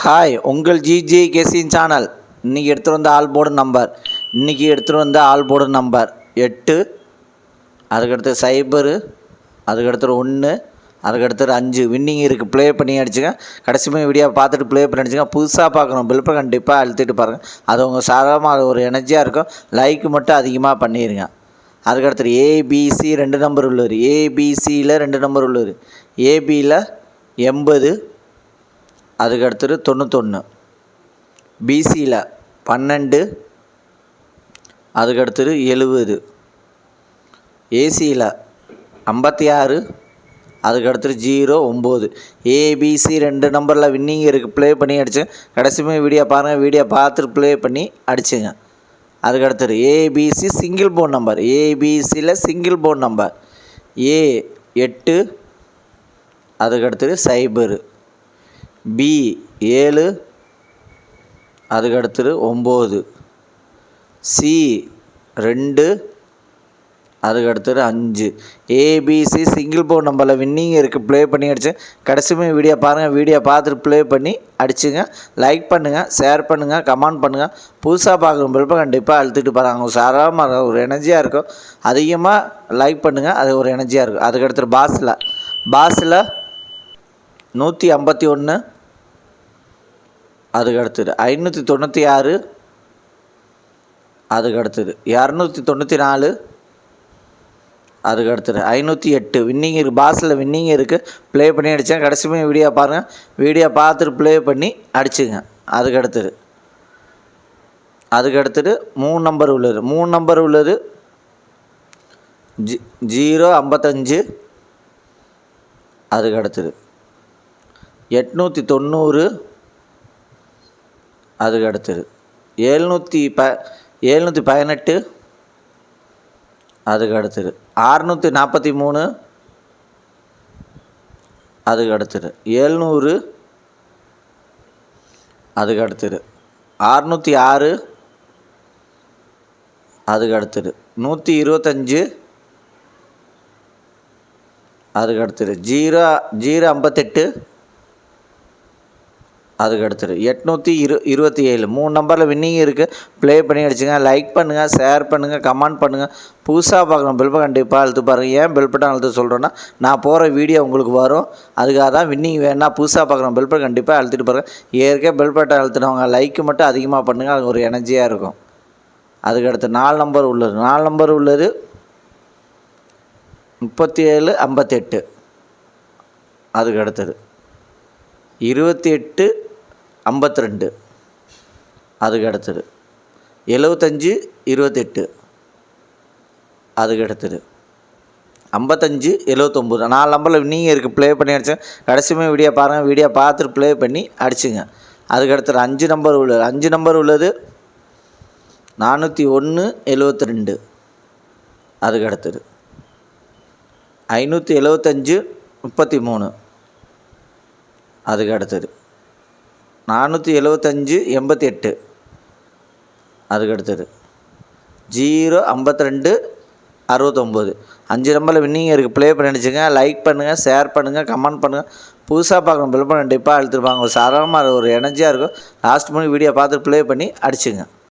Hi, உங்கள் GJ கேசின் channel. இன்றைக்கி எடுத்துகிட்டு வந்த ஆல் போர்டு நம்பர் 8, அதுக்கடுத்து 0, அதுக்கடுத்து 1, அதுக்கடுத்து 5 வின்னிங் இருக்குது. ப்ளே பண்ணி அடிச்சுங்க. கடைசியுமே வீடியோ பார்த்துட்டு ப்ளே பண்ணி அடிச்சுங்க. புதுசாக பார்க்கணும் பெல்ப்பை கண்டிப்பாக அழுத்திட்டு பாருங்கள். அது உங்கள் சாதாரணமாக ஒரு எனர்ஜியாக இருக்கும். லைக் மட்டும் அதிகமாக பண்ணிடுங்க. அதுக்கடுத்து ஏபிசி 2 நம்பர் உள்ளது. ஏபிசியில் 2 நம்பர் உள்ளது. ஏபியில் 80, அதுக்கடுத்து 91, பிசியில் 12, அதுக்கடுத்து 70, ஏசியில் 56, அதுக்கடுத்து 0, 9. ஏபிசி 2 நம்பரில் வின்னிங் இருக்குது. ப்ளே பண்ணி அடிச்சு கடைசியுமே வீடியோ பாருங்கள். வீடியோ பார்த்துட்டு ப்ளே பண்ணி அடிச்சுங்க. அதுக்கடுத்து ஏபிசி சிங்கிள் போர்ட் நம்பர். ஏபிசியில் சிங்கிள் போர்ட் நம்பர் A8, அதுக்கடுத்து 0, B7, அதுக்கடுத்து 9, C2, அதுக்கடுத்து 5. ஏபிசி சிங்கிள் போர்ட் நம்பரில் வின்னிங் இருக்குது. ப்ளே பண்ணி அடிச்சு கடைசியுமே வீடியோ பாருங்கள். வீடியோ பார்த்துட்டு ப்ளே பண்ணி அடிச்சுங்க. லைக் பண்ணுங்கள், ஷேர் பண்ணுங்கள், கமெண்ட் பண்ணுங்கள். புதுசாக பார்க்குற பெல்ப்பை கண்டிப்பாக அழுத்திட்டு பாருங்கள். சாதாரணமாக ஒரு எனர்ஜியாக இருக்கும். அதிகமாக லைக் பண்ணுங்கள். அது ஒரு எனர்ஜியாக இருக்கும். அதுக்கடுத்து பாஸில் 151, அதுக்கடுத்தது 596, அதுக்கடுத்தது 294, அதுக்கடுத்தது 508 வின்னிங் இருக்குது. பாஸில் வின்னிங் இருக்குது. ப்ளே பண்ணி அடித்தேன். கடைசியுமே வீடியோ பாருங்கள். வீடியோ பார்த்துட்டு ப்ளே பண்ணி அடிச்சுங்க. அதுக்கடுத்தது 3 நம்பர் உள்ளது. 3 நம்பர் உள்ளது 055, அதுக்கடுத்தது 890, அதுக்கடுத்தது 718, அதுக்கடுத்தது 643, அதுக்கடுத்தது 700, அதுக்கடுத்தது 606, அதுக்கடுத்தது 125, அதுக்கடுத்தது 058, அதுக்கடுத்தது 827. 3 நம்பரில் வின்னிங் இருக்குது. ப்ளே பண்ணி அடிச்சுங்க. லைக் பண்ணுங்கள், ஷேர் பண்ணுங்கள், கமெண்ட் பண்ணுங்கள். புதுசாக பார்க்கணும் பெல்ப்பை கண்டிப்பாக அழுத்து பாருங்கள். ஏன் பெல்பட்டை அழுத்த சொல்கிறேன்னா, நான் போகிற வீடியோ உங்களுக்கு வரும். அதுக்காக தான் வின்னிங் வேணுன்னா புதுசாக பார்க்குறோம் பெல்ப்பை கண்டிப்பாக அழுத்திட்டு பாருங்கள். ஏற்கனவே பெல்பட்டை அழுத்தினவங்க லைக் மட்டும் அதிகமாக பண்ணுங்கள். அது ஒரு எனர்ஜியாக இருக்கும். அதுக்கடுத்து 4 நம்பர் உள்ளது. 4 நம்பர் உள்ளது 37, 58, அதுக்கடுத்தது 28, 52, அதுக்கடுத்தது 75, 28, அதுக்கடுத்தது 55, 79. 4 நம்பரில் வின்னிங் இருக்குது. ப்ளே பண்ணி அடித்தேன். கடைசியுமே வீடியோ பாருங்கள். வீடியோ பார்த்துட்டு ப்ளே பண்ணி அடிச்சுங்க. அதுக்கடுத்தது 5 நம்பர் உள்ளது. 5 நம்பர் உள்ளது 401, 72, அதுக்கடுத்தது 575, 33, அதுக்கடுத்தது 475, 88, அதுக்கடுத்தது 052, 69. 5 நம்பரில் வின்னிங் இருக்குது. ப்ளே பண்ணி அடிச்சுங்க. லைக் பண்ணுங்கள், ஷேர் பண்ணுங்கள், கமெண்ட் பண்ணுங்கள். புதுசாக பார்க்கணும் பெல்ப்பை கண்டிப்பாக அழுத்திருப்பாங்க. ஒரு சாதாரணமாக ஒரு எனர்ஜியாக இருக்கும். லாஸ்ட் மணி வீடியோ பார்த்துட்டு ப்ளே பண்ணி அடிச்சுங்க.